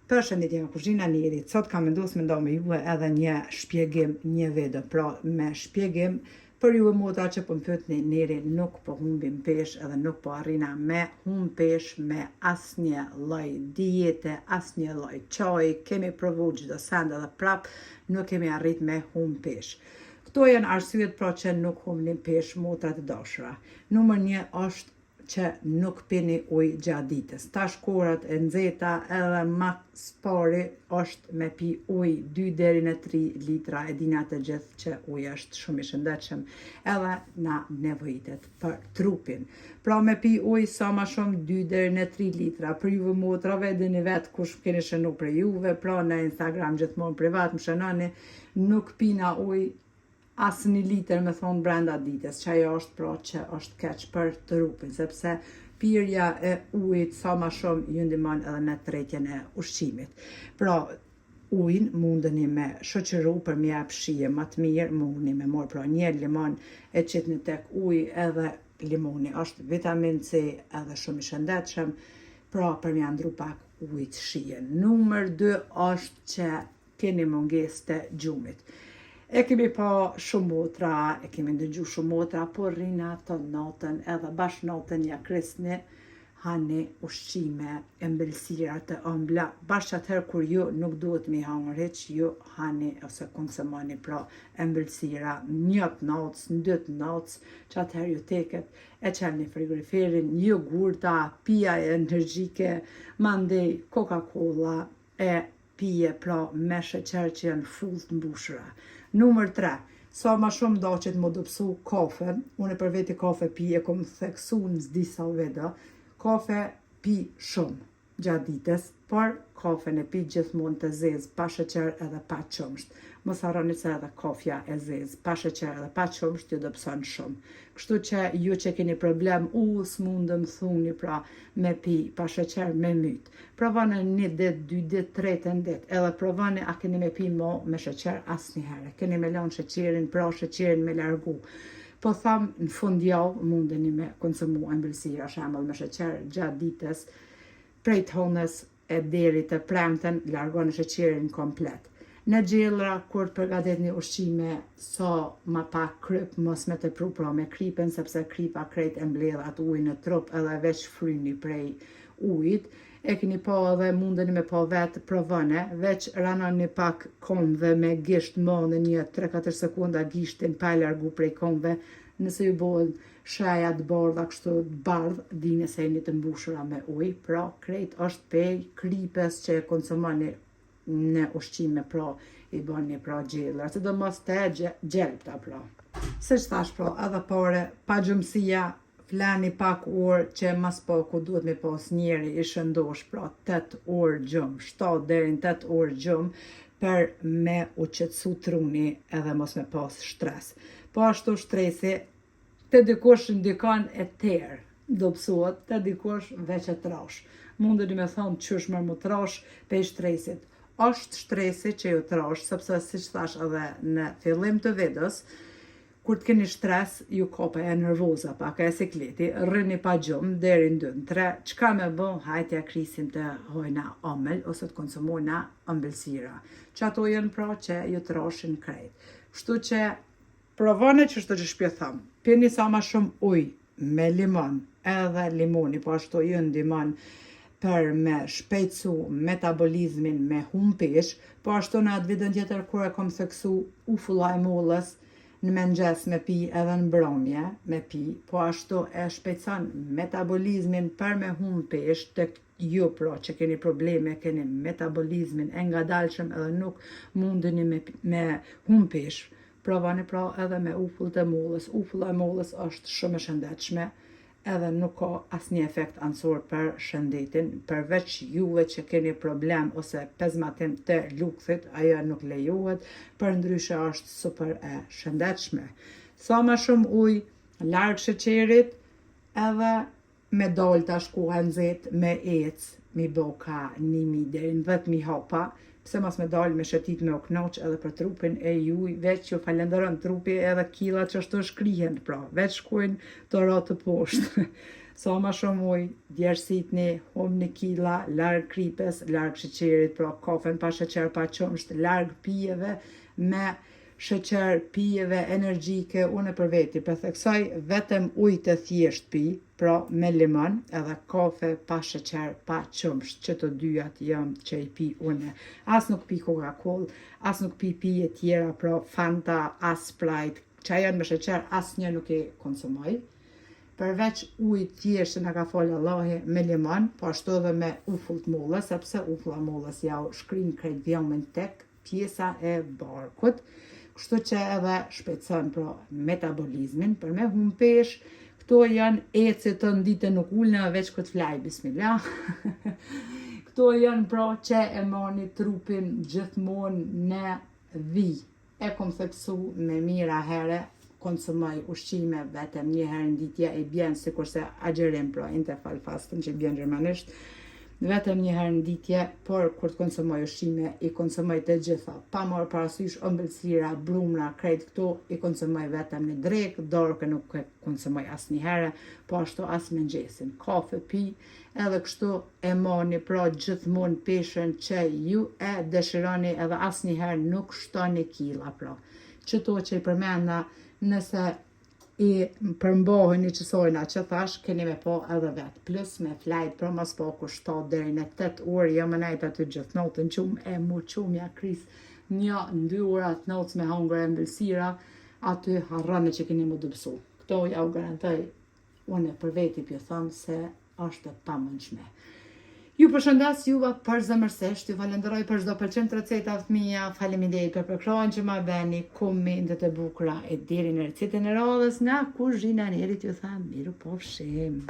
Përshëndetje nga kuzhina e Nirit. Sot kam mendosur me juve edhe një shpjegim, një video, pra me shpjegim për ju motra që po më pyetni Neri, nuk po humbim peshë edhe nuk po arrina me humb peshë me asnjë lloj diete, asnjë lloj çaji, kemi provu çdo send edhe prap nuk kemi arrit me humb peshë. Këto janë arsyet pra që nuk humbim peshë motra të dashura. Numër 1 është që nuk pini ujë gjatë ditës. Tash korat e nxehta edhe maks pari është me pi ujë 2 deri në 3 litra. E dini të gjithë që uji është shumë i shëndetshëm edhe na nevojitet për trupin. Pra me pi ujë sa më shumë 2 deri në 3 litra. Për juve motrave dini vetë kush keni shënu për juve, pra në Instagram gjithmonë privat më shënoni, nuk pina ujë as 1 litër me thonë brenda ditës, që ajo është pra që është keq për trupin, sepse pirja e ujit sa më shumë ju ndihmon edhe në tretjen e ushqimit. Pra ujin mundeni me shoqëru për më jap shije më të mirë, mundeni me marr pra një limon e qitni tek uji, edhe limoni është vitamin C edhe shumë i shëndetshëm, pra për më ndru pak ujit shijen. Numër 2 është që keni mungesë të gjumit. E kemi pa shumë motra, e kemi ndëgju shumë motra, por rrina të natën edhe bash natën ja krisni, hani ushqime, ëmbëlsira të ëmbla, bash atëherë kur ju nuk duhet mi hangër hiç, ju hani ose konsumoni pra ëmbëlsira 1 natës, 2 natës, që atëherë ju teket, e qelni frigoriferin, jogurta, pija energjike, mandej Coca-Cola, e pije pra me sheqer që janë full të mbushura. Numër 3, sa ma shumë daqet më dopsu kafe, unë për veti kafe pi e kom theksu në disa video, kafe pi shumë gjatë ditës, por kafe në pi gjithmonë të zezë, pa sheqer edhe pa qumsht. Mos harroni se edhe kafja e zezë, pa sheqer edhe pa qumsht, ju dobëson shumë. Kështu që ju që keni problem, s'mundëm thuni pra me pi pa sheqer me myt. Provani 1 ditë, 2 ditë, 3 ditë, edhe provani a keni me pi mo me sheqer asnjëherë. Keni me lanë sheqerin, pra sheqerin me largu. Po tham në fundjavë mundeni me konsumu ëmbëlsira, shembull me sheqer gjatë ditës, prej të honës e deri të premten, largoni sheqerin komplet. Në gjellra, kur përgatitni ushqime, sa ma pak kryp, mos me të pru pra me krypen, sepse krypa krejt e mbledh atë ujë në trup edhe veç fryni prej ujit. E keni pa edhe mundeni me pa vetë, provone, veç ranoni pak komve me gisht në një 3-4 sekunda gishtin pa e largu prej komve, nëse ju bojnë shaja të bardha, kështu të bardh, dini se jeni të mbushura me ujë, pra krejt është pej krypes që e konsumoni në ushqime, pra i bani pra gjellra, sidomos të gjelpta pra. Se që thash pra, edhe pare, pa gjumësia, flani pak orë që mas paku duhet me pas njeri i shëndosh, pra 8 orë gjumë, 7 deri në 8 orë gjumë, për me u qetësu truni edhe mos me pas shtres. Po ashtu shtresi, të dikush ndikon e terë, dobësohet, të dikush veç e trash. Mundeni me thonë qysh më trash pe shtresit. Është shtresi që ju trash, sepse si që thash edhe në fillim të videos, kur të keni shtres, ju kopa e nervoza pak e sikleti, rrini pa gjumë, deri në 2-3, qka me bë, hajtja krisim të hojna omël, ose të konsumojna ëmbëlsira. Që ato janë pra që ju trashin krejt. Kështu që provone që shto që shpjetham, pini sa ma shumë ujë me limon, edhe limoni, po ashtu ju ndihmon për me shpejtësu metabolizmin me humb peshë, po ashtu në atë videon tjetër kur e kom theksu ufulla e mollës, në mëngjes me pi edhe në mbrëmje me pi, po ashtu e shpejtëson metabolizmin për me humb peshë, tek ju pra që keni probleme, keni metabolizmin e ngadalshëm edhe nuk mundeni me humb peshë. Provani pra edhe me ufull të mollës. Ufulla e mollës është shumë e shëndetshme, edhe nuk ka asnjë efekt anësor për shëndetin, përveç juve që keni problem ose pezmatim të lukthit, ajo nuk lejohet, përndryshe është super e shëndetshme. Sa më shumë ujë, larg sheqerit, edhe me dalë tash koha nxehtë me ecë, mi boka 1000 deri në 10.000 hapa, pse mos me dalë me shëtit me u knoq edhe për trupin e juj, veç ju falenderon trupi edhe killat që ashtu shkrihen pra, veç shkojnë të ra të poshtë. Sa ma shumë ujë, djersitni, humni kila, larg kripes, larg sheqerit, pra kafen pa sheqer, pa qumsht, larg pijeve me sheqer, pijeve energjike, unë për veti për theksoj vetëm ujë të thjesht pi, pra me limon, edhe kafe pa sheqer, pa qumsht, që të dyjat jam që i pi une. As nuk pi Coca-Cola, as nuk pi pije tjera, pra Fanta, as Sprite, që janë me sheqer, as një nuk e konsumoj. Përveç ujë thjesht që nga ka folë Allahi me limon, po ashtu edhe me ufull të mollës, sepse ufulla mollës ja u shkrin krejt vjomin tek pjesa e barkut, kështu që edhe shpejtëson pra metabolizmin, për me hum pesh, këto janë ecet të ditën nuk ulna veç këtë flaj, bismillah. Këto janë pra që e mani trupin gjithmonë në vi. E kom theksu me mira here, konsumoj ushqime vetëm një herë në ditje, i bjen sikurse agjerim, pra interfallfasten që i bjen gjermanisht, vetëm një herë në ditje, por kur të konsumoj ushqime, i konsumoj të gjitha, pa marrë parasysh ëmbëlsira, brumra, krejt këto, i konsumoj vetëm në drekë, dorë nuk e konsumoj asnjë herë, po ashtu as mëngjesin. Kafe pi, edhe kështu e mani pra gjithmonë peshën që ju e dëshironi, edhe asnjëherë nuk shtoni kila pra. Qëto që i përmenda, nëse i përmbohen i qësojna që thash, keni me po edhe vetë. Plus me flajt për mas po ku 7 deri në 8 orë, jo më najt aty gjithë notën qumë e mu qumë ja kris 1-2 orë atë notës me hangër e mbëlsira, aty harrane që keni mu dëpsu. Këto ja u garantoj, unë për veti pjë thëmë se është pa mënshme. Ju përshëndes juva përzemërsisht, ju falenderoj për çdo pëlqim të recetat mia, faleminderit për përkrohen që ma beni, komentet e bukura e deri në recetën e radhës nga kuzhina e Nerit, ju tham miru pofshim.